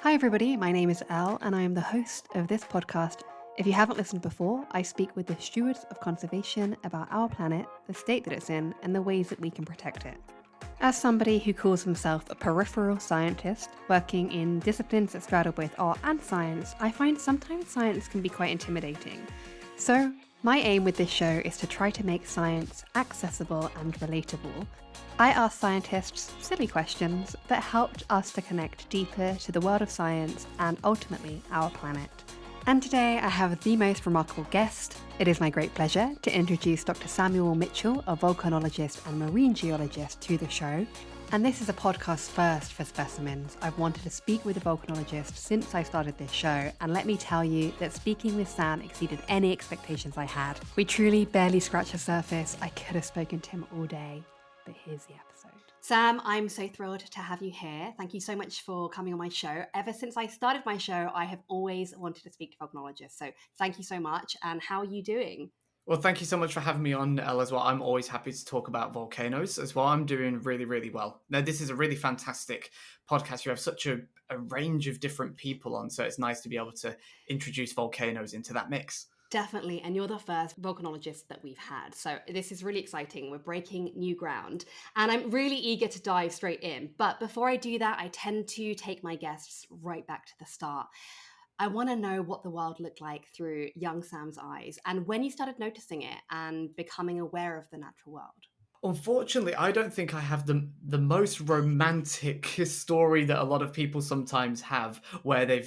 Hi, everybody. My name is Elle, and I am the host of this podcast. If you haven't listened before, I speak with the stewards of conservation about our planet, the state that it's in, and the ways that we can protect it. As somebody who calls himself a peripheral scientist, working in disciplines that straddle both art and science, I find sometimes science can be quite intimidating. So, my aim with this show is to try to make science accessible and relatable. I ask scientists silly questions that helped us to connect deeper to the world of science and ultimately our planet. And today I have the most remarkable guest. It is my great pleasure to introduce Dr. Samuel Mitchell, a volcanologist and marine geologist, to the show. And this is a podcast first for Specimens. I've wanted to speak with a volcanologist since I started this show, and let me tell you that speaking with Sam exceeded any expectations I had. We truly barely scratched the surface. I could have spoken to him all day, but here's the episode. Sam, I'm so thrilled to have you here. Thank you so much for coming on my show. Ever since I started my show, I have always wanted to speak to volcanologists. So thank you so much. And how are you doing? Well, thank you so much for having me on, Elle, as well. I'm always happy to talk about volcanoes as well. I'm doing really, really well. Now, this is a really fantastic podcast. You have such a range of different people on, so it's nice to be able to introduce volcanoes into that mix. Definitely. And you're the first volcanologist that we've had. So this is really exciting. We're breaking new ground. And I'm really eager to dive straight in. But before I do that, I tend to take my guests right back to the start. I want to know what the world looked like through young Sam's eyes and when you started noticing it and becoming aware of the natural world. Unfortunately, I don't think I have the most romantic story that a lot of people sometimes have, where they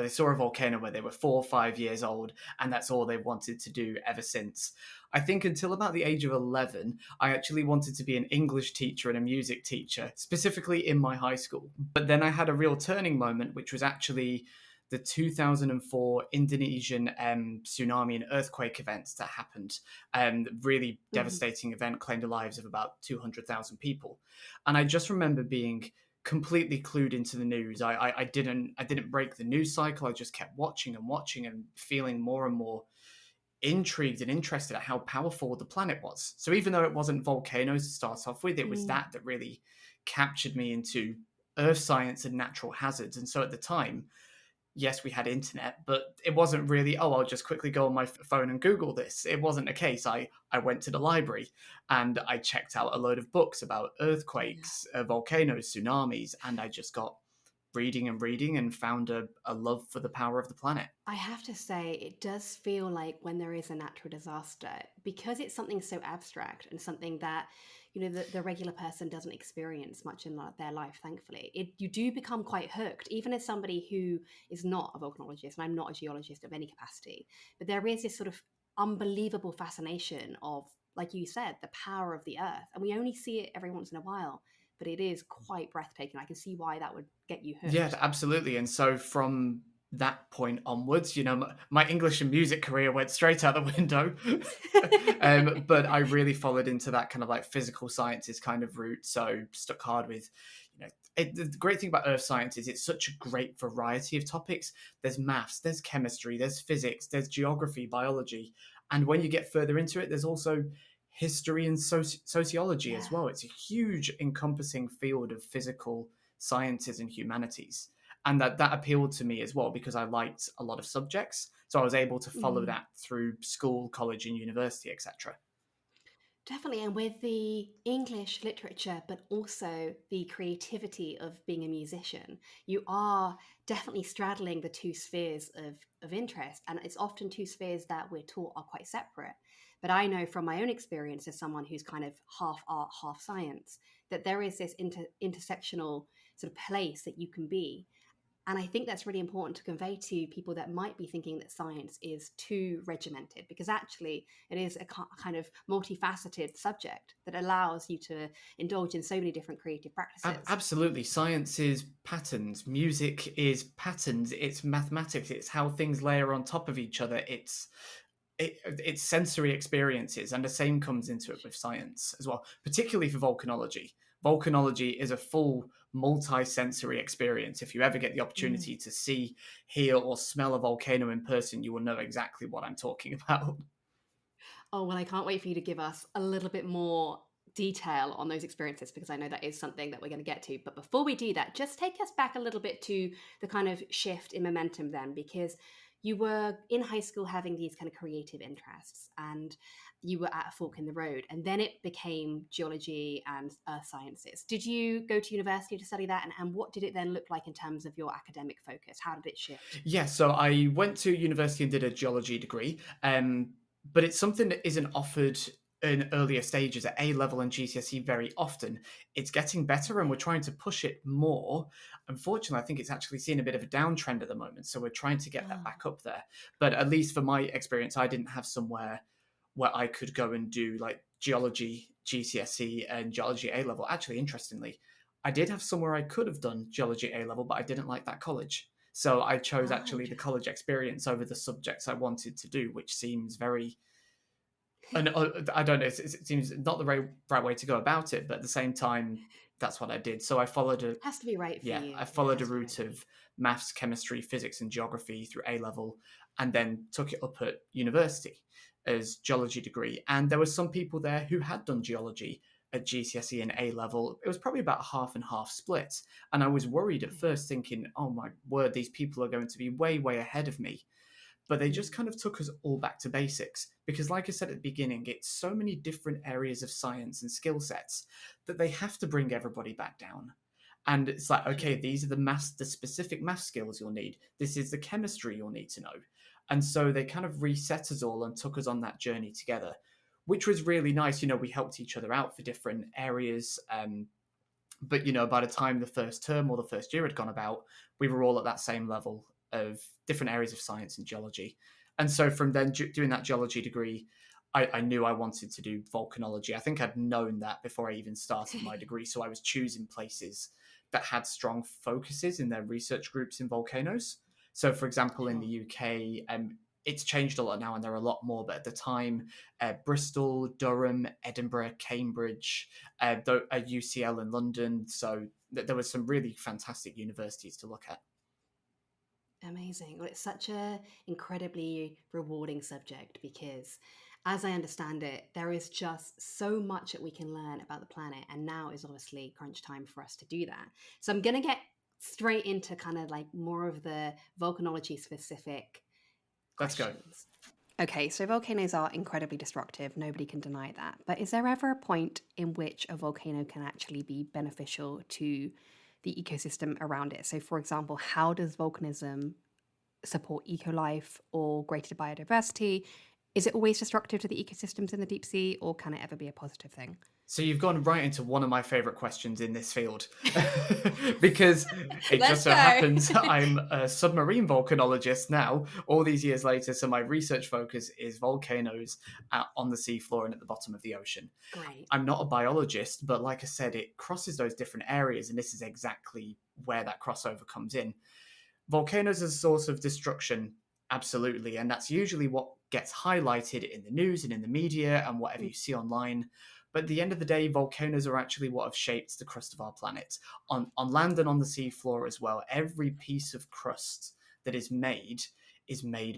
saw a volcano where they were 4 or 5 years old, and that's all they wanted to do ever since. I think until about the age of 11, I actually wanted to be an English teacher and a music teacher, specifically in my high school. But then I had a real turning moment, which was actually the 2004 Indonesian tsunami and earthquake events that happened. Really Mhm. devastating event, claimed the lives of about 200,000 people. And I just remember being completely clued into the news. I didn't break the news cycle. I just kept watching and watching and feeling more and more intrigued and interested at how powerful the planet was. So even though it wasn't volcanoes to start off with, it was Mm. that really captured me into earth science and natural hazards. And so at the time, yes, we had internet, but it wasn't really, oh, I'll just quickly go on my phone and Google this. It wasn't a case. I went to the library and I checked out a load of books about Yeah. earthquakes, volcanoes, tsunamis, and I just got reading and reading and found a love for the power of the planet. I have to say, it does feel like when there is a natural disaster, because it's something so abstract and something that, the regular person doesn't experience much in their life, thankfully, you do become quite hooked, even as somebody who is not a volcanologist, and I'm not a geologist of any capacity. But there is this sort of unbelievable fascination of, like you said, the power of the earth. And we only see it every once in a while, but it is quite breathtaking. I can see why that would get you Yeah, hooked. absolutely. And so from that point onwards, my English and music career went straight out the window. But I really followed into that kind of like physical sciences kind of route. So stuck hard with, the great thing about earth science is it's such a great variety of topics. There's maths, there's chemistry, there's physics, there's geography, biology. And when you get further into it, there's also history and sociology as Yeah. well. It's a huge encompassing field of physical sciences and humanities, and that appealed to me as well because I liked a lot of subjects, so I was able to follow Mm. that through school, college, and university, etc. Definitely, and with the English literature, but also the creativity of being a musician, you are definitely straddling the two spheres of interest. And it's often two spheres that we're taught are quite separate. But I know from my own experience as someone who's kind of half art, half science, that there is this intersectional sort of place that you can be. And I think that's really important to convey to people that might be thinking that science is too regimented, because actually it is a kind of multifaceted subject that allows you to indulge in so many different creative practices. Absolutely, science is patterns, music is patterns, it's mathematics, it's how things layer on top of each other, it's sensory experiences, and the same comes into it with science as well, particularly for volcanology. Volcanology is a full multi-sensory experience. If you ever get the Mm. opportunity to see, hear, or smell a volcano in person, you will know exactly what I'm talking about. Oh, well, I can't wait for you to give us a little bit more detail on those experiences because I know that is something that we're going to get to. But before we do that, just take us back a little bit to the kind of shift in momentum then, because you were in high school having these kind of creative interests and you were at a fork in the road, and then it became geology and earth sciences. Did you go to university to study that? And what did it then look like in terms of your academic focus? How did it shift? Yeah, so I went to university and did a geology degree, but it's something that isn't offered in earlier stages at A level and GCSE very often. It's getting better and we're trying to push it more. Unfortunately, I think it's actually seeing a bit of a downtrend at the moment, so we're trying to get that Oh, back up there. But at least for my experience, I didn't have somewhere where I could go and do like geology GCSE and geology A level. Actually, interestingly, I did have somewhere I could have done geology A level, but I didn't like that college. So I chose actually the interesting. college experience over the subjects I wanted to do, which seems very, and I don't know, it seems not the right way to go about it, but at the same time, that's what I did. So I followed Has to be right for you. I Yeah, it followed a has to be right route for you. of maths, chemistry, physics, and geography through A level, and then took it up at university as geology degree. And there were some people there who had done geology at GCSE and A level. It was probably about half and half split. And I was worried at first, thinking, "Oh my word, these people are going to be way ahead of me." But they just Mm. kind of took us all back to basics because, like I said at the beginning, it's so many different areas of science and skill sets that they have to bring everybody back down. And it's like, okay, Sure. these are the specific math skills you'll need. This is the chemistry you'll need to know. And so they kind of reset us all and took us on that journey together, which was really nice. We helped each other out for different areas. But by the time the first term or the first year had gone about, we were all at that same level of different areas of science and geology. And so from then doing that geology degree, I knew I wanted to do volcanology. I think I'd known that before I even started my degree. So I was choosing places that had strong focuses in their research groups in volcanoes. So, for example, in the Sure. UK, it's changed a lot now and there are a lot more. But at the time, Bristol, Durham, Edinburgh, Cambridge, UCL in London. So there was some really fantastic universities to look at. Amazing. Well, it's such a incredibly rewarding subject because, as I understand it, there is just so much that we can learn about the planet, and now is obviously crunch time for us to do that. So I'm going to get straight into kind of like more of the volcanology specific Let's go. questions. Okay, so volcanoes are incredibly destructive. Nobody can deny that. But is there ever a point in which a volcano can actually be beneficial to the ecosystem around it? So, for example, how does volcanism support ecolife or greater biodiversity? Is it always destructive to the ecosystems in the deep sea, or can it ever be a positive thing? So you've gone right into one of my favorite questions in this field because it just Let's so go. happens I'm a submarine volcanologist now, all these years later. So my research focus is volcanoes on the seafloor and at the bottom of the ocean. Great. I'm not a biologist, but like I said, it crosses those different areas, and this is exactly where that crossover comes in. Volcanoes as a source of destruction, absolutely, and that's usually what gets highlighted in the news and in the media and whatever Mm. you see online. But at the end of the day, volcanoes are actually what have shaped the crust of our planet, on land and on the seafloor as well. Every piece of crust that is made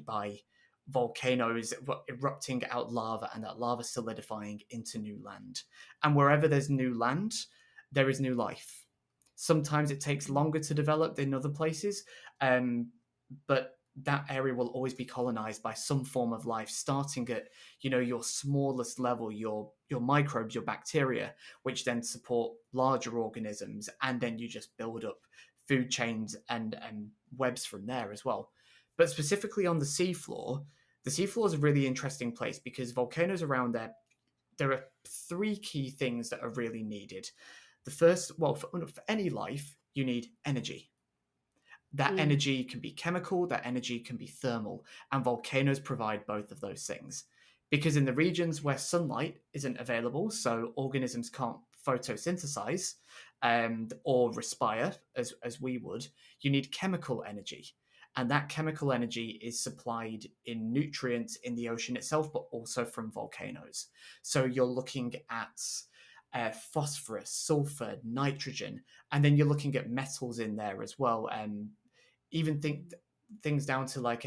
by volcanoes erupting out lava and that lava solidifying into new land. And wherever there's new land, there is new life. Sometimes it takes Mm. longer to develop than other places, um, but that area will always be colonized by some form of life, starting at your smallest level, your microbes, your bacteria, which then support larger organisms, and then you just build up food chains and webs from there as well. But specifically on the seafloor is a really interesting place because volcanoes around there are three key things that are really needed. The first, well, for any life, you need energy. That Mm. energy can be chemical, that energy can be thermal, and volcanoes provide both of those things. Because in the regions where sunlight isn't available, so organisms can't photosynthesize or respire as we would, you need chemical energy. And that chemical energy is supplied in nutrients in the ocean itself, but also from volcanoes. So you're looking at phosphorus, sulfur, nitrogen, and then you're looking at metals in there as well. Even things down to like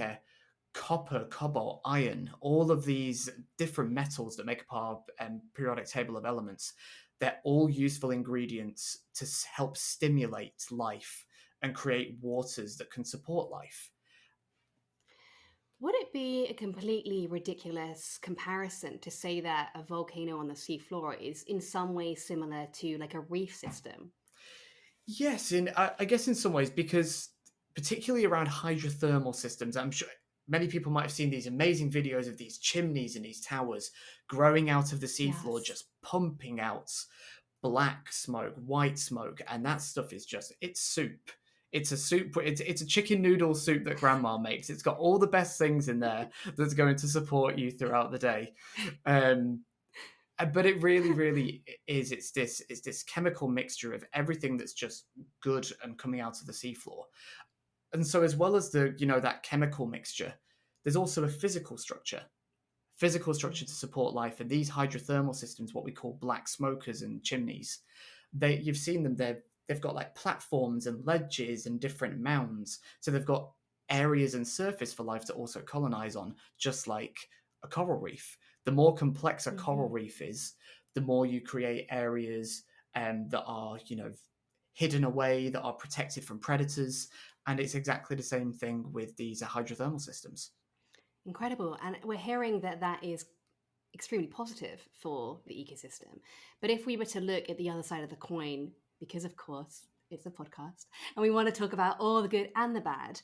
copper, cobalt, iron, all of these different metals that make up our periodic table of elements, they're all useful ingredients to help stimulate life and create waters that can support life. Would it be a completely ridiculous comparison to say that a volcano on the seafloor is in some way similar to like a reef system? Yes, I guess in some ways, because particularly around hydrothermal systems, I'm sure many people might have seen these amazing videos of these chimneys and these towers growing out of the seafloor, Yes. just pumping out black smoke, white smoke, and that stuff is just, it's soup. It's a soup. It's a chicken noodle soup that grandma makes. It's got all the best things in there that's going to support you throughout the day. Um, but it really, really is. It's this chemical mixture of everything that's just good and coming out of the seafloor. And so, as well as that chemical mixture, there's also a physical structure to support life. And these hydrothermal systems, what we call black smokers and chimneys, you've seen them. They've got like platforms and ledges and different mounds. So they've got areas and surface for life to also colonize on, just like a coral reef. The more complex a coral reef is, the more you create areas that are, hidden away, that are protected from predators. And it's exactly the same thing with these hydrothermal systems. Incredible. And we're hearing that that is extremely positive for the ecosystem. But if we were to look at the other side of the coin, because of course it's a podcast and we want to talk about all the good and the bad,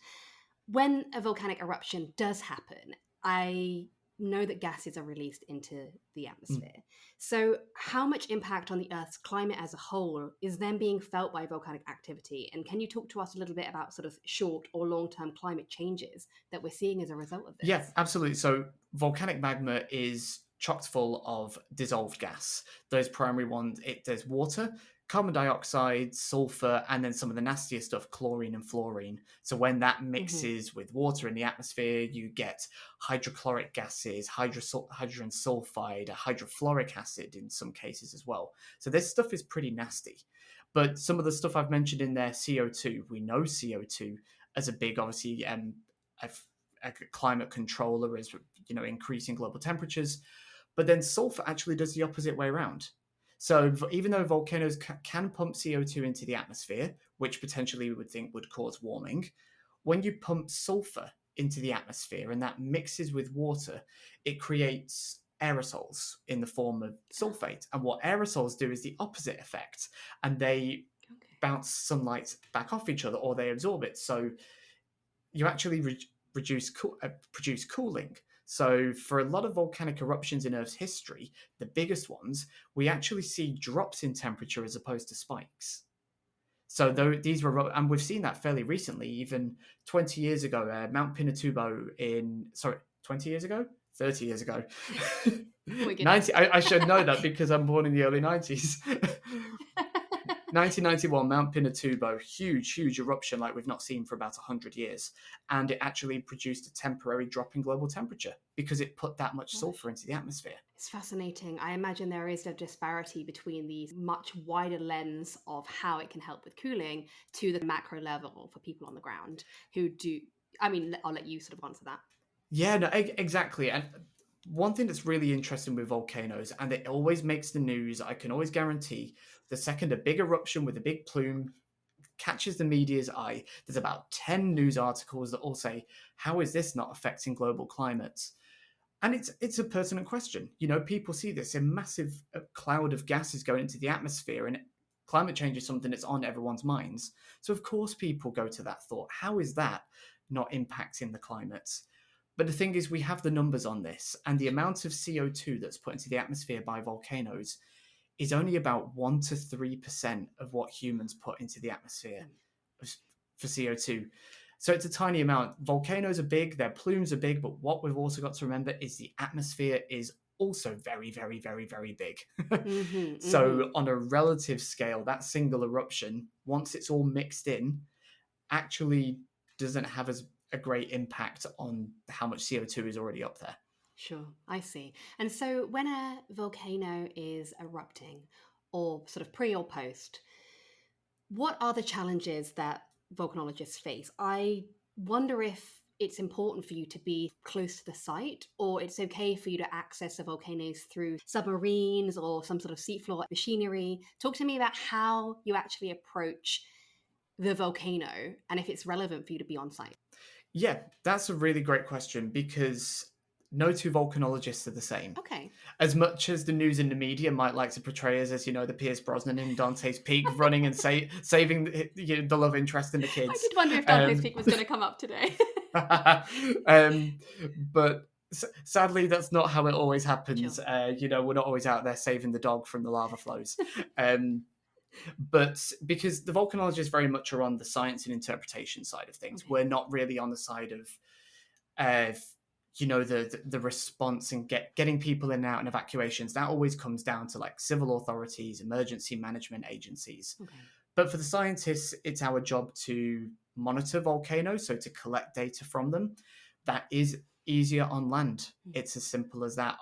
when a volcanic eruption does happen, I know that gases are released into the atmosphere. So, how much impact on the Earth's climate as a whole is then being felt by volcanic activity? And can you talk to us a little bit about sort of short or long term climate changes that we're seeing as a result of this? Yeah, absolutely. So volcanic magma is chocked full of dissolved gas. Those primary ones, there's water, carbon dioxide, sulfur, and then some of the nastier stuff, chlorine and fluorine. So when that mixes with water in the atmosphere, you get hydrochloric gases, hydrogen sulfide, hydrofluoric acid in some cases as well. So this stuff is pretty nasty. But some of the stuff I've mentioned in there, CO2, we know CO2 as a big, obviously, a climate controller is increasing global temperatures, but then sulfur actually does the opposite way around. So even though volcanoes can pump CO2 into the atmosphere, which potentially we would think would cause warming, when you pump sulfur into the atmosphere and that mixes with water, it creates aerosols in the form of sulfate. And what aerosols do is the opposite effect, and they bounce sunlight back off each other, or they absorb it. So you actually produce cooling. So for a lot of volcanic eruptions in Earth's history, the biggest ones, we actually see drops in temperature as opposed to spikes. So these were, and we've seen that fairly recently, even 20 years ago, Mount Pinatubo 20 years ago? 30 years ago. 90, I should know that because I'm born in the early 90s. 1991, Mount Pinatubo, huge eruption like we've not seen for about 100 years. And it actually produced a temporary drop in global temperature because it put that much sulfur into the atmosphere. It's fascinating. I imagine there is a disparity between these much wider lens of how it can help with cooling to the macro level for people on the ground who do. I mean, I'll let you sort of answer that. Yeah, no, exactly. And one thing that's really interesting with volcanoes, and it always makes the news, I can always guarantee, the second a big eruption with a big plume catches the media's eye, there's about 10 news articles that all say, how is this not affecting global climates? And it's a pertinent question. People see this, a massive cloud of gases going into the atmosphere, and climate change is something that's on everyone's minds. So of course people go to that thought, how is that not impacting the climate? But the thing is, we have the numbers on this, and the amount of CO2 that's put into the atmosphere by volcanoes is only about 1 to 3% of what humans put into the atmosphere for CO2. So it's a tiny amount. Volcanoes are big, their plumes are big, but what we've also got to remember is the atmosphere is also very, very, very, very big. So on a relative scale, that single eruption, once it's all mixed in, actually doesn't have a great impact on how much CO2 is already up there. Sure, I see. And so when a volcano is erupting, or sort of pre or post, what are the challenges that volcanologists face? I wonder if it's important for you to be close to the site, or it's okay for you to access the volcanoes through submarines or some sort of seafloor machinery? Talk to me about how you actually approach the volcano and if it's relevant for you to be on site. Yeah, that's a really great question because no two volcanologists are the same. Okay. As much as the news and the media might like to portray us as, the Pierce Brosnan in Dante's Peak running and saving the love interest in the I kids. did wonder if Dante's Peak was going to come up today. But sadly, that's not how it always happens. Sure. We're not always out there saving the dog from the lava flows. But because the volcanologists very much are on the science and interpretation side of things, Okay. we're not really on the side of the response and getting people in and out and evacuations. That always comes down to like civil authorities, emergency management agencies. Okay. But for the scientists, it's our job to monitor volcanoes, so to collect data from them. That is easier on land. It's as simple as that.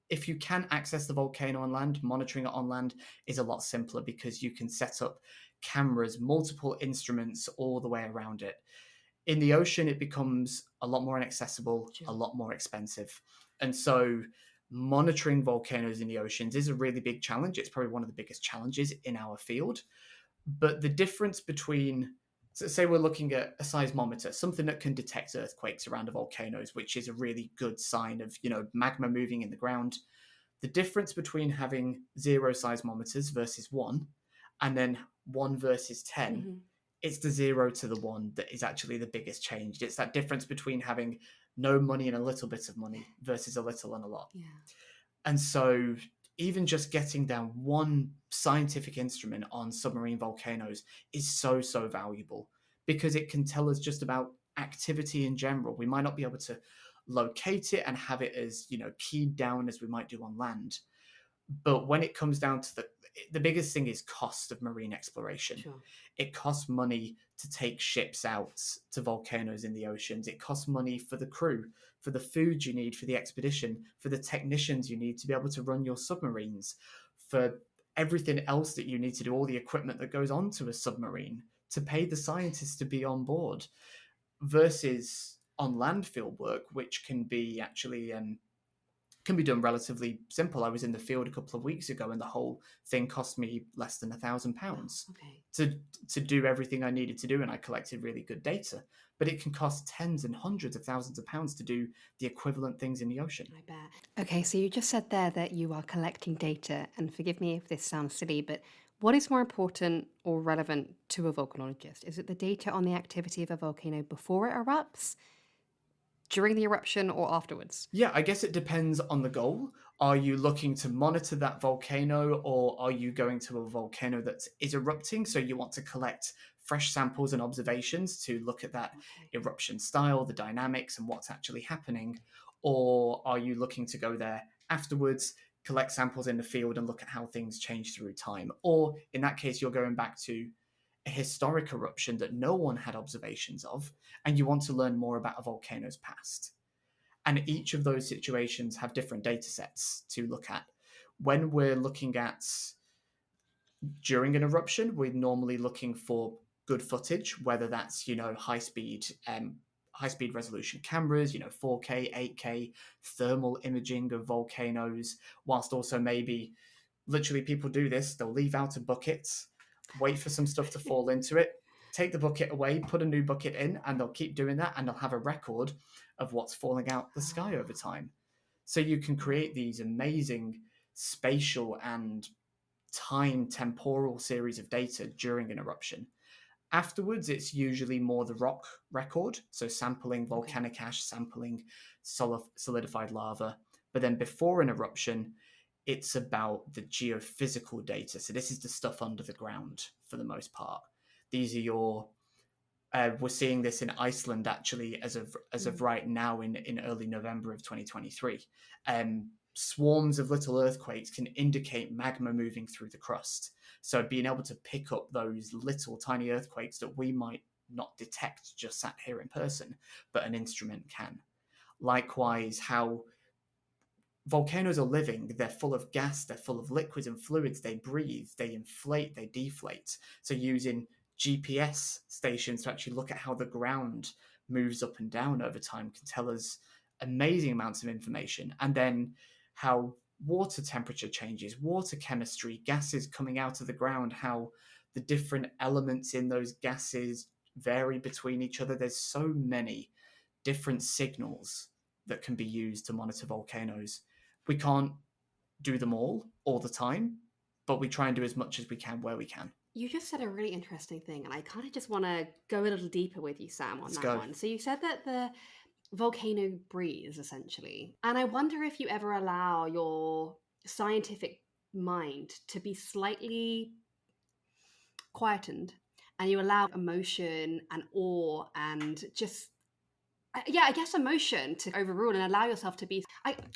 If you can access the volcano on land, monitoring it on land is a lot simpler because you can set up cameras, multiple instruments all the way around it. In the ocean, it becomes a lot more inaccessible, Sure. a lot more expensive. And so monitoring volcanoes in the oceans is a really big challenge. It's probably one of the biggest challenges in our field. But the difference between, so say we're looking at a seismometer, something that can detect earthquakes around the volcanoes, which is a really good sign of, magma moving in the ground. The difference between having 0 seismometers versus 1, and then 1 versus 10, it's the 0 to the 1 that is actually the biggest change. It's that difference between having no money and a little bit of money versus a little and a lot. Yeah. And so even just getting down one scientific instrument on submarine volcanoes is so, so valuable because it can tell us just about activity in general. We might not be able to locate it and have it as, keyed down as we might do on land. But when it comes down to the biggest thing is cost of marine exploration. Sure. It costs money to take ships out to volcanoes in the oceans. It costs money for the crew, for the food you need for the expedition, for the technicians you need to be able to run your submarines, for everything else that you need to do, all the equipment that goes onto a submarine, to pay the scientists to be on board, versus on landfill work, which can be actually can be done relatively simple. I was in the field a couple of weeks ago, and the whole thing cost me less than £1,000 to do everything I needed to do, and I collected really good data. But it can cost tens and hundreds of thousands of pounds to do the equivalent things in the ocean. I bet. Okay, so you just said there that you are collecting data, and forgive me if this sounds silly, but what is more important or relevant to a volcanologist? Is it the data on the activity of a volcano before it erupts, during the eruption, or afterwards? Yeah, I guess it depends on the goal. Are you looking to monitor that volcano, or are you going to a volcano that is erupting? So you want to collect fresh samples and observations to look at that eruption style, the dynamics, and what's actually happening. Or are you looking to go there afterwards, collect samples in the field, and look at how things change through time? Or in that case, you're going back to a historic eruption that no one had observations of, and you want to learn more about a volcano's past. And each of those situations have different data sets to look at. When we're looking at during an eruption, we're normally looking for good footage, whether that's, high speed resolution cameras, 4K, 8K, thermal imaging of volcanoes, whilst also maybe literally people do this, they'll leave out a bucket, wait for some stuff to fall into it, take the bucket away, put a new bucket in, and they'll keep doing that, and they'll have a record of what's falling out the sky over time. So you can create these amazing spatial and temporal series of data during an eruption. Afterwards, it's usually more the rock record, so sampling volcanic ash, sampling solidified lava. But then before an eruption, it's about the geophysical data. So this is the stuff under the ground for the most part. These are your we're seeing this in Iceland actually as of right now in early November of 2023. Swarms of little earthquakes can indicate magma moving through the crust. So being able to pick up those little tiny earthquakes that we might not detect just sat here in person, but an instrument can. Likewise, how volcanoes are living, they're full of gas, they're full of liquids and fluids, they breathe, they inflate, they deflate. So using GPS stations to actually look at how the ground moves up and down over time can tell us amazing amounts of information. And then how water temperature changes, water chemistry, gases coming out of the ground, how the different elements in those gases vary between each other. There's so many different signals that can be used to monitor volcanoes. We can't do them all the time, but we try and do as much as we can where we can. You just said a really interesting thing, and I kind of just want to go a little deeper with you, Sam, on Let's that go. one. So you said that the volcano breathes, essentially. And I wonder if you ever allow your scientific mind to be slightly quietened and you allow emotion and awe and just I guess emotion to overrule and allow yourself to be.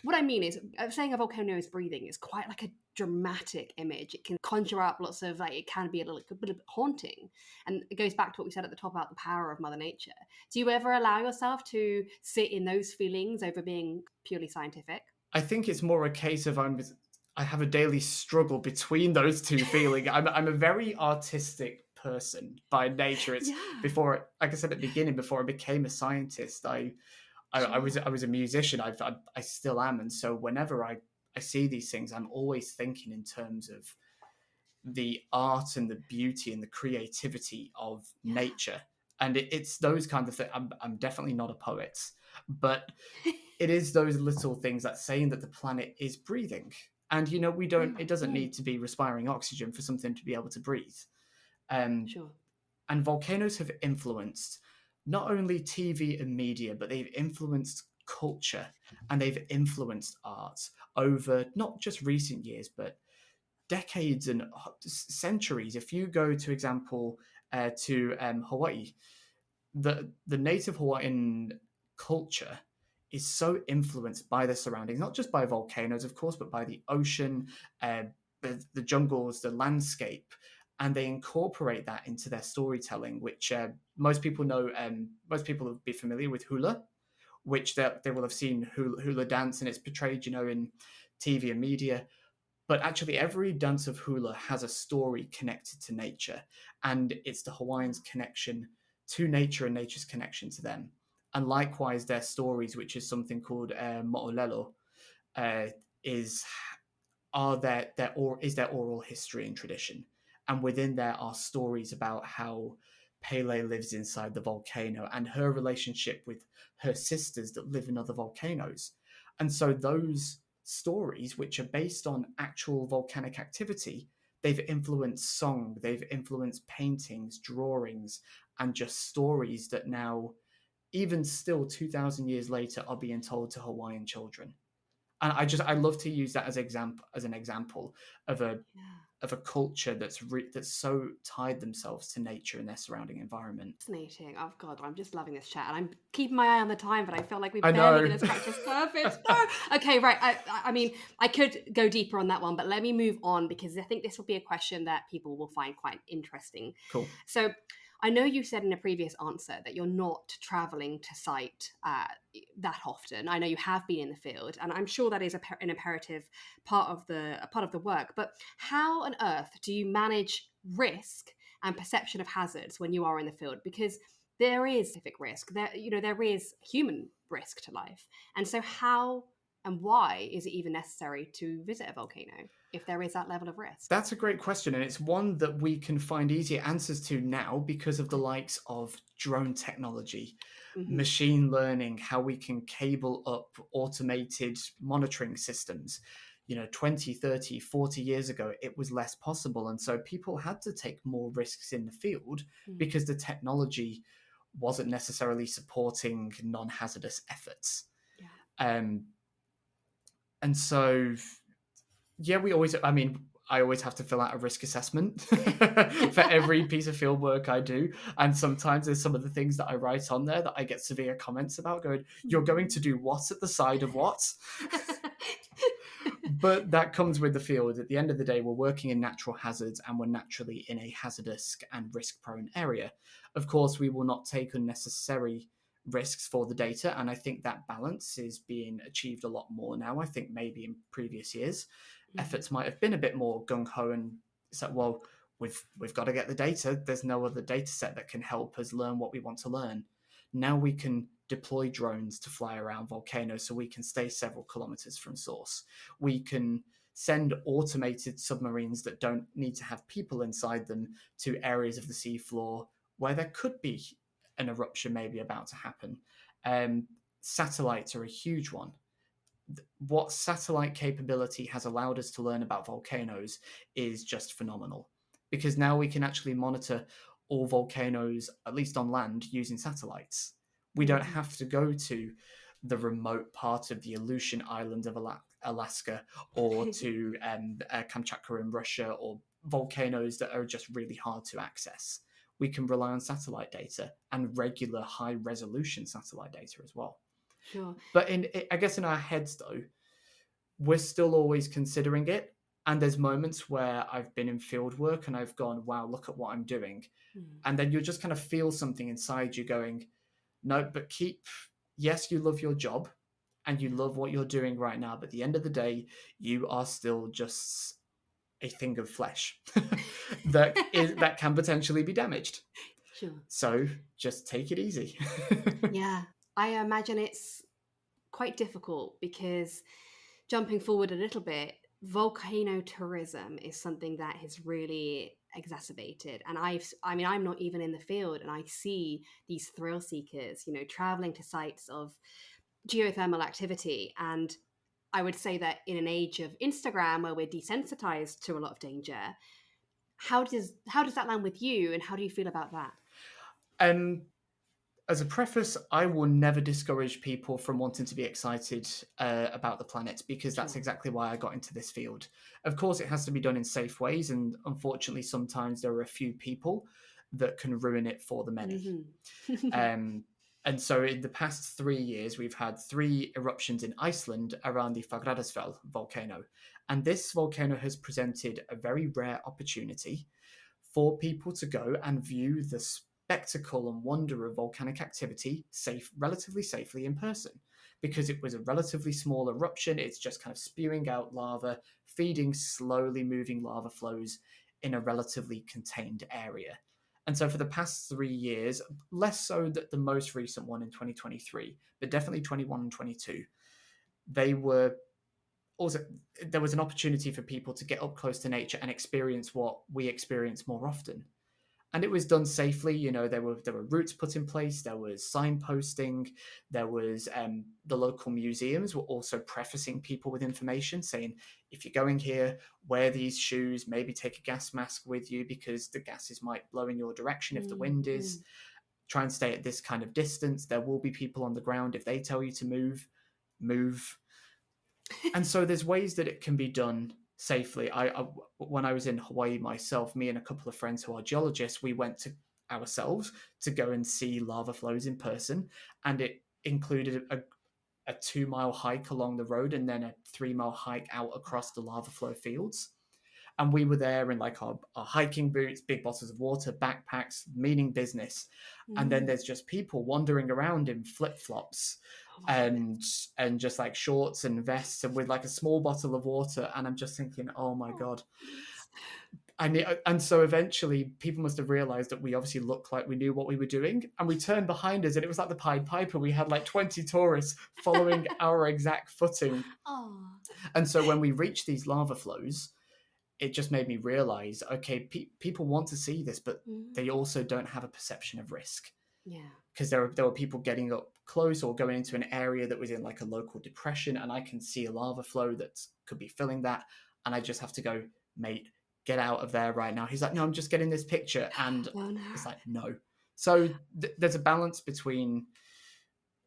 What I mean is, saying a volcano is breathing is quite like a dramatic image. It can conjure up lots of it can be a little bit haunting, and it goes back to what we said at the top about the power of Mother Nature. Do you ever allow yourself to sit in those feelings over being purely scientific? I think it's more a case of I have a daily struggle between those two feelings. I'm a very artistic person by nature. It's before, like I said at the beginning, before I became a scientist, I was a musician. I still am, and so whenever I see these things, I'm always thinking in terms of the art and the beauty and the creativity of nature. And it's those kind of things. I'm definitely not a poet, but it is those little things that saying that the planet is breathing. And we don't. It doesn't need to be respiring oxygen for something to be able to breathe. Sure. And volcanoes have influenced not only TV and media, but they've influenced culture and they've influenced art over not just recent years, but decades and centuries. If you go, to example, to Hawaii, the native Hawaiian culture is so influenced by the surroundings, not just by volcanoes, of course, but by the ocean, the jungles, the landscape, and they incorporate that into their storytelling, which most people know. Most people will be familiar with Hula, which they will have seen Hula dance, and it's portrayed, in TV and media. But actually, every dance of Hula has a story connected to nature, and it's the Hawaiians' connection to nature and nature's connection to them. And likewise, their stories, which is something called mo'olelo, is their oral history and tradition. And within there are stories about how Pele lives inside the volcano and her relationship with her sisters that live in other volcanoes. And so those stories, which are based on actual volcanic activity, they've influenced song, they've influenced paintings, drawings, and just stories that now, even still 2,000 years later, are being told to Hawaiian children. And I love to use that as an example of a culture that's so tied themselves to nature and their surrounding environment. Fascinating. Oh God, I'm just loving this chat, and I'm keeping my eye on the time, but I feel like we're I barely know. going to scratch the surface. No. Okay, right. I mean, I could go deeper on that one, but let me move on because I think this will be a question that people will find quite interesting. Cool. So, I know you said in a previous answer that you're not traveling to site that often. I know you have been in the field, and I'm sure that is an imperative part of the work. But how on earth do you manage risk and perception of hazards when you are in the field? Because there is specific risk. There is human risk to life, and so how and why is it even necessary to visit a volcano if there is that level of risk? That's a great question, and it's one that we can find easier answers to now because of the likes of drone technology, machine learning, how we can cable up automated monitoring systems. 20, 30, 40 years ago, it was less possible. And so people had to take more risks in the field because the technology wasn't necessarily supporting non-hazardous efforts. Yeah. And so, yeah, I always have to fill out a risk assessment for every piece of field work I do. And sometimes there's some of the things that I write on there that I get severe comments about going, you're going to do what at the side of what? But that comes with the field. At the end of the day, we're working in natural hazards and we're naturally in a hazardous and risk-prone area. Of course, we will not take unnecessary risks for the data, and I think that balance is being achieved a lot more now. I think maybe in previous years, efforts might have been a bit more gung-ho and said, well, we've got to get the data. There's no other data set that can help us learn what we want to learn. Now we can deploy drones to fly around volcanoes so we can stay several kilometers from source. We can send automated submarines that don't need to have people inside them to areas of the seafloor where there could be an eruption maybe about to happen. Satellites are a huge one. What satellite capability has allowed us to learn about volcanoes is just phenomenal, because now we can actually monitor all volcanoes, at least on land, using satellites. We don't have to go to the remote part of the Aleutian Island of Alaska, or to Kamchatka in Russia, or volcanoes that are just really hard to access. We can rely on satellite data, and regular high resolution satellite data as well. Sure. But I guess in our heads, though, we're still always considering it. And there's moments where I've been in field work and I've gone, wow, look at what I'm doing. And then you just kind of feel something inside you going, no, but yes, you love your job and you love what you're doing right now. But at the end of the day, you are still just a thing of flesh that can potentially be damaged. Sure. So just take it easy. Yeah, I imagine it's quite difficult because, jumping forward a little bit, volcano tourism is something that has really exacerbated. And I'm not even in the field, and I see these thrill seekers, traveling to sites of geothermal activity. And I would say that in an age of Instagram, where we're desensitized to a lot of danger, how does that land with you, and how do you feel about that? As a preface, I will never discourage people from wanting to be excited about the planet, because that's exactly why I got into this field. Of course, it has to be done in safe ways, and unfortunately, sometimes there are a few people that can ruin it for the many. And so in the past 3 years, we've had 3 eruptions in Iceland around the Fagradalsfjall volcano. And this volcano has presented a very rare opportunity for people to go and view the spectacle and wonder of volcanic activity relatively safely in person. Because it was a relatively small eruption, it's just kind of spewing out lava, feeding slowly moving lava flows in a relatively contained area. And so for the past 3 years, less so that the most recent one in 2023, but definitely 21 and 22, there was an opportunity for people to get up close to nature and experience what we experience more often. And it was done safely. There were routes put in place, there was signposting, there was the local museums were also prefacing people with information saying, if you're going here, wear these shoes, maybe take a gas mask with you because the gases might blow in your direction if the wind is. Try and stay at this kind of distance. There will be people on the ground. If they tell you to move. And so there's ways that it can be done safely. When I was in Hawaii myself, me and a couple of friends who are geologists, we went to ourselves to go and see lava flows in person, and it included a 2-mile hike along the road and then a 3-mile hike out across the lava flow fields. And we were there in like our hiking boots, big bottles of water, backpacks, meaning business. And then there's just people wandering around in flip-flops and just like shorts and vests and with like a small bottle of water. And I'm just thinking, oh my God. And so eventually people must have realized that we obviously looked like we knew what we were doing. And we turned behind us and it was like the Pied Piper. We had like 20 tourists following our exact footing. And so when we reached these lava flows, it just made me realize, okay, people want to see this, but they also don't have a perception of risk. Yeah. Because there were people getting up close or going into an area that was in like a local depression, and I can see a lava flow that could be filling that, and I just have to go, mate, get out of there right now. He's like, no, I'm just getting this picture, and it's like, no. So there's a balance between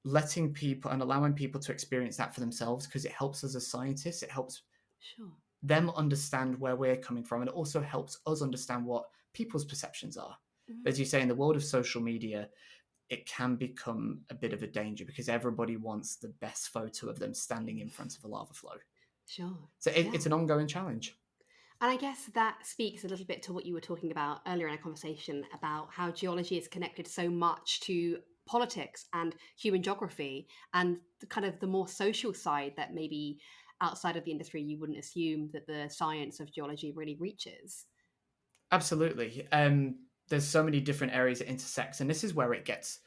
letting people and allowing people to experience that for themselves, because it helps us as scientists. It helps them understand where we're coming from, and it also helps us understand what people's perceptions are. As you say, in the world of social media, it can become a bit of a danger because everybody wants the best photo of them standing in front of a lava flow. Sure. So it's an ongoing challenge. And I guess that speaks a little bit to what you were talking about earlier in our conversation about how geology is connected so much to politics and human geography, and the more social side that maybe outside of the industry you wouldn't assume that the science of geology really reaches. Absolutely. There's so many different areas it intersects, and this is where it gets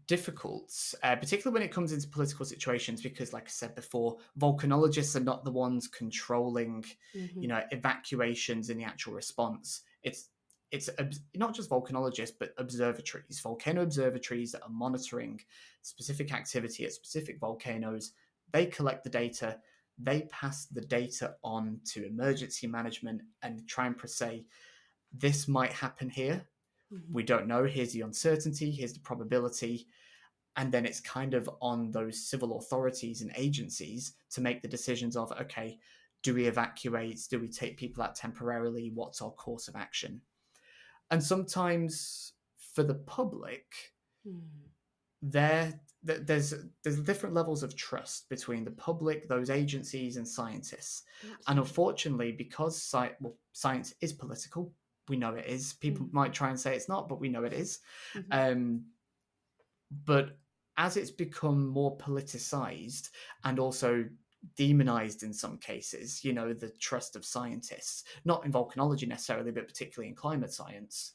difficult, particularly when it comes into political situations, because, like I said before, volcanologists are not the ones controlling, Mm-hmm. evacuations and the actual response. It's not just volcanologists, but observatories, volcano observatories that are monitoring specific activity at specific volcanoes. They collect the data, they pass the data on to emergency management and try and say, this might happen here. Mm-hmm. We don't know. Here's the uncertainty, here's the probability. And then it's kind of on those civil authorities and agencies to make the decisions of, okay, do we evacuate? Do we take people out temporarily? What's our course of action? And sometimes for the public, Mm. there's different levels of trust between the public, those agencies, and scientists. And Absolutely. unfortunately, because science is political, we know it is. People Mm-hmm. might try and say it's not, but we know it is. Mm-hmm. Um, but as it's become more politicized and also demonized in some cases, the trust of scientists, not in volcanology necessarily, but particularly in climate science,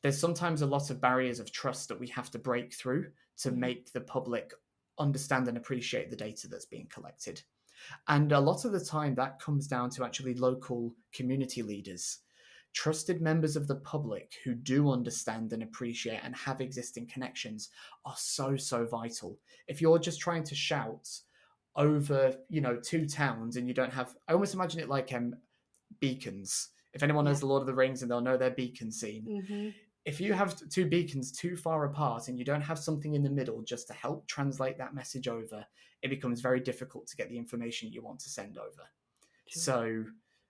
there's sometimes a lot of barriers of trust that we have to break through to Mm-hmm. make the public understand and appreciate the data that's being collected. And a lot of the time, that comes down to actually local community leaders, trusted members of the public who do understand and appreciate and have existing connections are so, so vital. If you're just trying to shout over, two towns and you don't have, I almost imagine it like beacons. If anyone Yeah. knows the Lord of the Rings and they'll know their beacon scene, Mm-hmm. if you have two beacons too far apart and you don't have something in the middle just to help translate that message over, it becomes very difficult to get the information you want to send over. Sure. So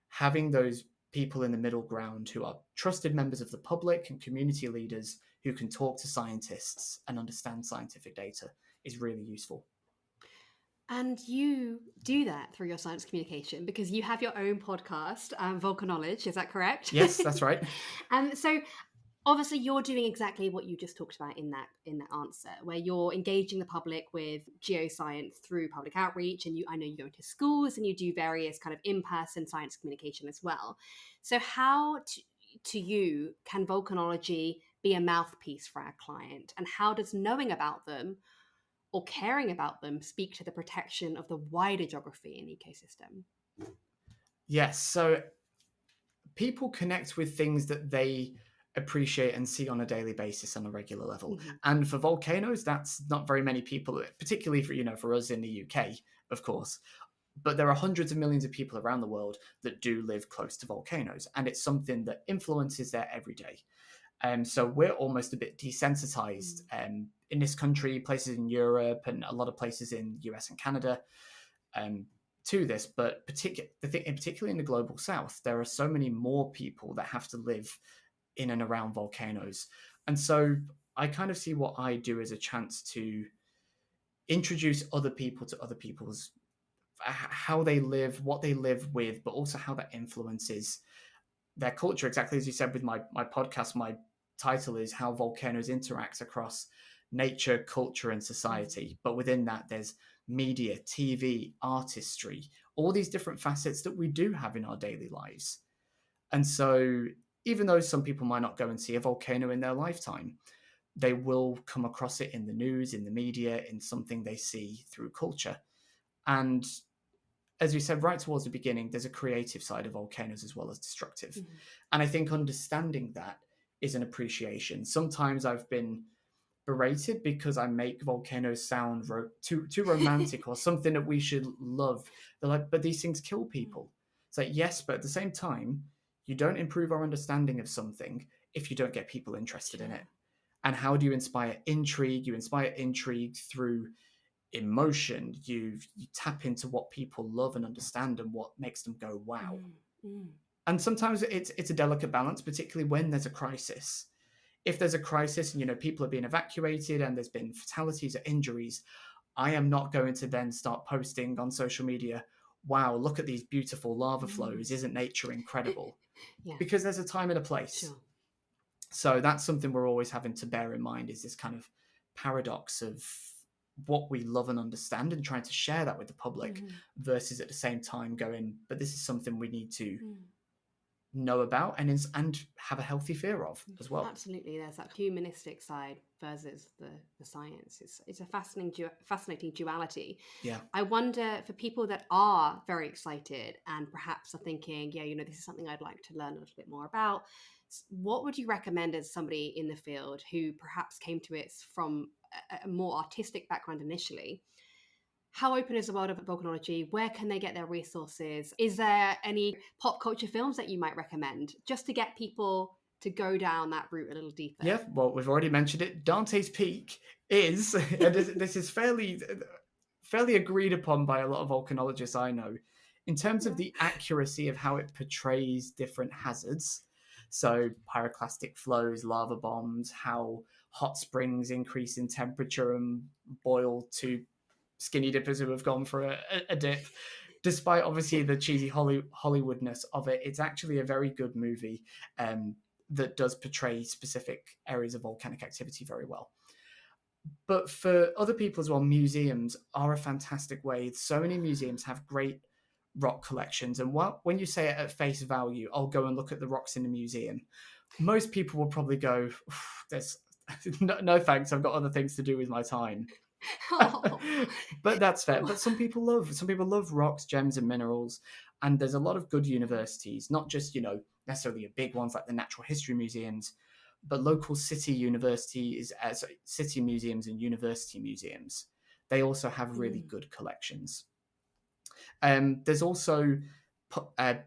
having those people in the middle ground who are trusted members of the public and community leaders who can talk to scientists and understand scientific data is really useful. And you do that through your science communication because you have your own podcast, Volcanologist, is that correct? Yes, that's right. So obviously you're doing exactly what you just talked about in that answer, where you're engaging the public with geoscience through public outreach, and I know you go to schools and you do various kind of in-person science communication as well. So how to you can volcanology be a mouthpiece for our client, and how does knowing about them or caring about them speak to the protection of the wider geography and ecosystem? Yes, so people connect with things that they appreciate and see on a daily basis on a regular level. Mm-hmm. And for volcanoes, that's not very many people, particularly for us in the UK, of course. But there are hundreds of millions of people around the world that do live close to volcanoes, and it's something that influences their everyday. So we're almost a bit desensitized in this country, places in Europe, and a lot of places in US and Canada to this. But particularly in the global south, there are so many more people that have to live in and around volcanoes. And so I kind of see what I do as a chance to introduce other people to other people's how they live, what they live with, but also how that influences their culture. Exactly as you said with my podcast, my title is How Volcanoes Interact Across Nature, Culture, and Society. But within that, there's media, TV, artistry, all these different facets that we do have in our daily lives. And so, even though some people might not go and see a volcano in their lifetime, they will come across it in the news, in the media, in something they see through culture. And as we said right towards the beginning, there's a creative side of volcanoes as well as destructive. Mm-hmm. And I think understanding that is an appreciation. Sometimes I've been berated because I make volcanoes sound too romantic or something that we should love. They're like, but these things kill people. It's like, yes, but at the same time, you don't improve our understanding of something if you don't get people interested in it. And how do you inspire intrigue? You inspire intrigue through emotion. You tap into what people love and understand and what makes them go wow. And sometimes it's a delicate balance, particularly when there's a crisis. If there's a crisis and people are being evacuated and there's been fatalities or injuries, I am not going to then start posting on social media, wow, look at these beautiful lava flows, isn't nature incredible? Yeah. Because there's a time and a place. Sure. So that's something we're always having to bear in mind, is this kind of paradox of what we love and understand and trying to share that with the public versus at the same time going, but this is something we need to know about and have a healthy fear of as well. Absolutely, there's that humanistic side versus the science. It's a fascinating duality. Yeah. I wonder, for people that are very excited and perhaps are thinking, yeah, this is something I'd like to learn a little bit more about, what would you recommend as somebody in the field who perhaps came to it from a more artistic background initially? How open is the world of volcanology? Where can they get their resources? Is there any pop culture films that you might recommend just to get people to go down that route a little deeper? Yeah, well, we've already mentioned it. Dante's Peak is, and this is fairly agreed upon by a lot of volcanologists I know, in terms of the accuracy of how it portrays different hazards. So pyroclastic flows, lava bombs, how hot springs increase in temperature and boil to skinny dippers who have gone for a dip. Despite obviously the cheesy Hollywoodness of it, it's actually a very good movie that does portray specific areas of volcanic activity very well. But for other people as well, museums are a fantastic way. So many museums have great rock collections. And when you say it at face value, I'll go and look at the rocks in a museum, most people will probably go, "There's no thanks, I've got other things to do with my time." Oh. But that's fair. But some people love rocks, gems, and minerals. And there's a lot of good universities, not just, necessarily big ones like the natural history museums, but local city universities, city museums and university museums. They also have really good collections. There's also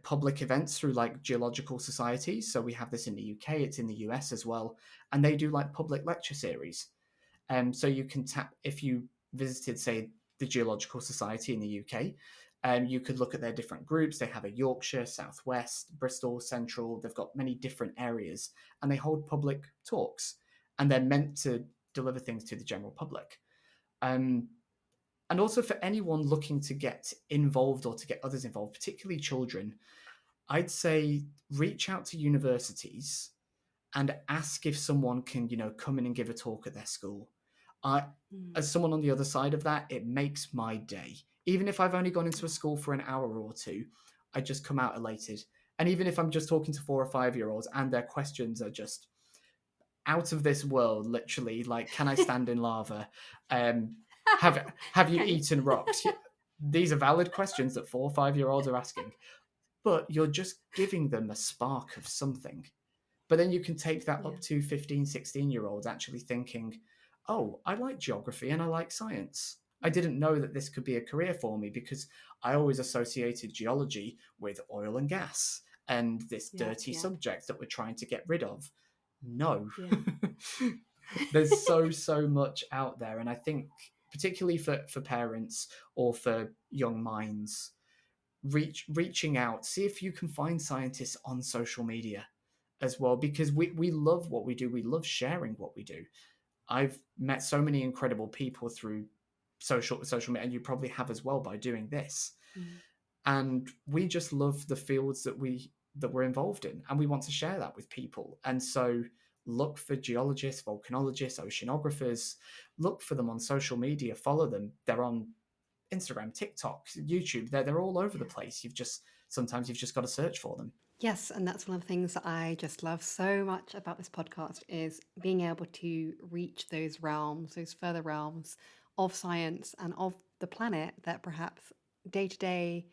public events through like Geological Society. So we have this in the UK, it's in the US as well. And they do like public lecture series. So you can tap, if you visited, say, the Geological Society in the UK, you could look at their different groups. They have a Yorkshire, Southwest, Bristol, Central. They've got many different areas, and they hold public talks, and they're meant to deliver things to the general public. And also for anyone looking to get involved or to get others involved, particularly children, I'd say reach out to universities and ask if someone can, come in and give a talk at their school. As someone on the other side of that, it makes my day. Even if I've only gone into a school for an hour or two, I just come out elated. And even if I'm just talking to 4 or 5-year-olds and their questions are just out of this world, literally, like, can I stand in lava? Have you eaten rocks? These are valid questions that 4 or 5-year-olds are asking. But you're just giving them a spark of something. But then you can take that up to 15, 16-year-olds actually thinking, oh, I like geography and I like science. I didn't know that this could be a career for me because I always associated geology with oil and gas and this dirty subject that we're trying to get rid of. No. There's so much out there. And I think particularly for parents or for young minds, reaching out, see if you can find scientists on social media as well, because we love what we do. We love sharing what we do. I've met so many incredible people through social media, and you probably have as well by doing this. And we just love the fields that we're involved in, and we want to share that with people. And so look for geologists, volcanologists, oceanographers, look for them on social media, follow them. They're on Instagram, TikTok, YouTube. They're all over the place. Sometimes you've just got to search for them. Yes, and that's one of the things that I just love so much about this podcast is being able to reach those realms, those further realms of science and of the planet that perhaps day to day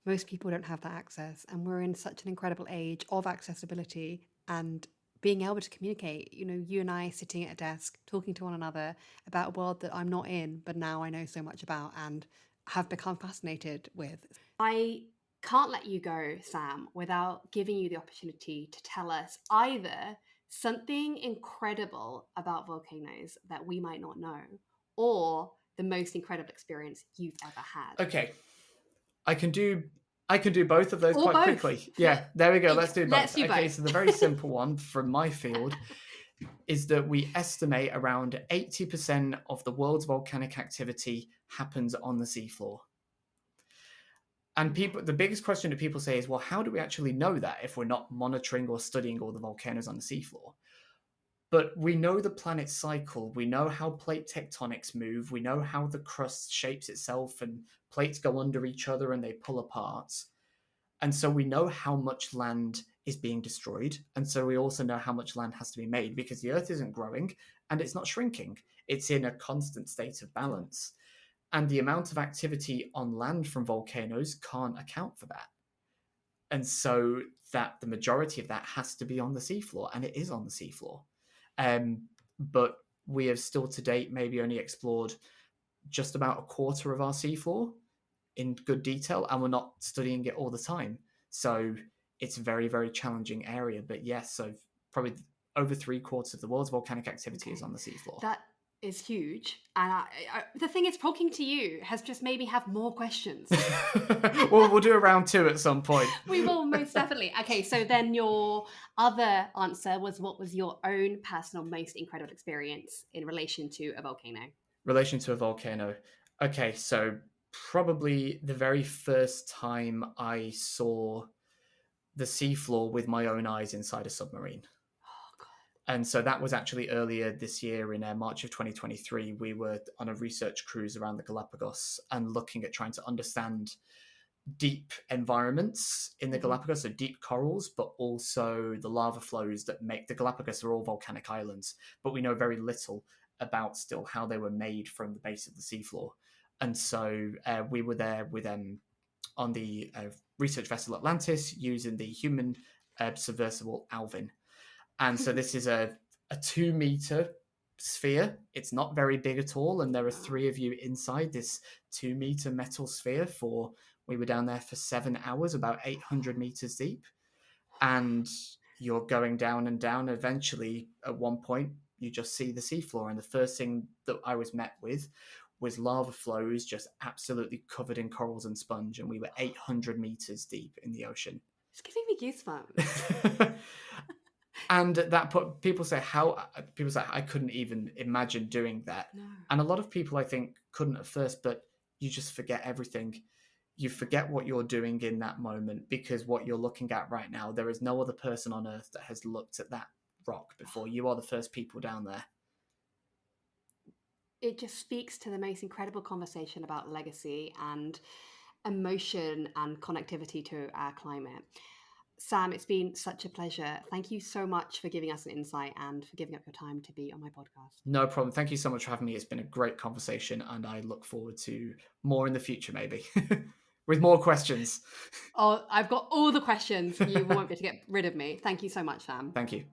most people don't have that access. And we're in such an incredible age of accessibility and being able to communicate. You and I sitting at a desk talking to one another about a world that I'm not in, but now I know so much about and have become fascinated with. I can't let you go, Sam, without giving you the opportunity to tell us either something incredible about volcanoes that we might not know, or the most incredible experience you've ever had. Okay, I can do both of those or quite both. quickly. Yeah, there we go. Let's do both. Let's do Okay, both. so the very simple one from my field is that we estimate around 80% of the world's volcanic activity happens on the seafloor. And the biggest question that people say is, well, how do we actually know that if we're not monitoring or studying all the volcanoes on the seafloor? But we know the planet's cycle. We know how plate tectonics move. We know how the crust shapes itself and plates go under each other and they pull apart. And so we know how much land is being destroyed. And so we also know how much land has to be made because the Earth isn't growing and it's not shrinking. It's in a constant state of balance. And the amount of activity on land from volcanoes can't account for that. And so that the majority of that has to be on the seafloor, and it is on the seafloor. But we have still to date maybe only explored just about a quarter of our seafloor in good detail, and we're not studying it all the time. So it's a very, very challenging area. But yes, so probably over 3/4 of the world's volcanic activity is on the seafloor. That is huge. And the thing is, talking to you has just made me have more questions. Well, we'll do a round 2 at some point. We will, most definitely. Okay, so then your other answer was, what was your own personal most incredible experience in relation to a volcano? Relation to a volcano. Okay, so probably the very first time I saw the seafloor with my own eyes inside a submarine. Oh, God. And so that was actually earlier this year in March of 2023. We were on a research cruise around the Galapagos and looking at trying to understand deep environments in the Galapagos, so deep corals, but also the lava flows that make the Galapagos are all volcanic islands, but we know very little about still how they were made from the base of the seafloor. And so we were there with them on the research vessel Atlantis using the human submersible Alvin. And so this is a 2-meter sphere. It's not very big at all, and there are 3 of you inside this 2-meter metal sphere we were down there for 7 hours, about 800 meters deep. And you're going down and down. Eventually, at one point, you just see the seafloor. And the first thing that I was met with was lava flows just absolutely covered in corals and sponge. And we were 800 meters deep in the ocean. It's giving me goosebumps. And that people say I couldn't even imagine doing that. No. And a lot of people, I think, couldn't at first, but you just forget everything. You forget what you're doing in that moment, because what you're looking at right now, there is no other person on Earth that has looked at that rock before. You are the first people down there. It just speaks to the most incredible conversation about legacy and emotion and connectivity to our climate. Sam, it's been such a pleasure. Thank you so much for giving us an insight and for giving up your time to be on my podcast. No problem. Thank you so much for having me. It's been a great conversation, and I look forward to more in the future, maybe, with more questions. Oh, I've got all the questions. You won't be able to get rid of me. Thank you so much, Sam. Thank you.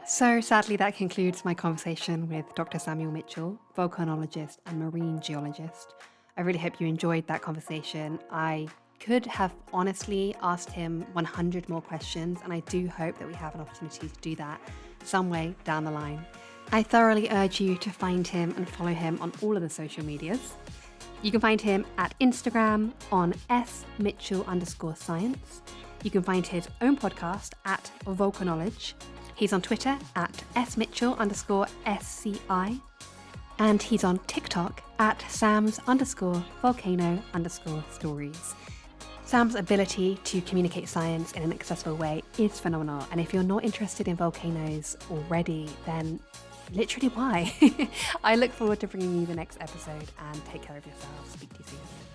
So sadly, that concludes my conversation with Dr. Samuel Mitchell, volcanologist and marine geologist. I really hope you enjoyed that conversation. I could have honestly asked him 100 more questions, and I do hope that we have an opportunity to do that some way down the line. I thoroughly urge you to find him and follow him on all of the social medias. You can find him at Instagram on smitchell_science. You can find his own podcast at Volcanologist. He's on Twitter at smitchell_SCI. And he's on TikTok at Sams_volcano_stories. Sam's ability to communicate science in an accessible way is phenomenal. And if you're not interested in volcanoes already, then literally why? I look forward to bringing you the next episode, and take care of yourselves. Speak to you soon.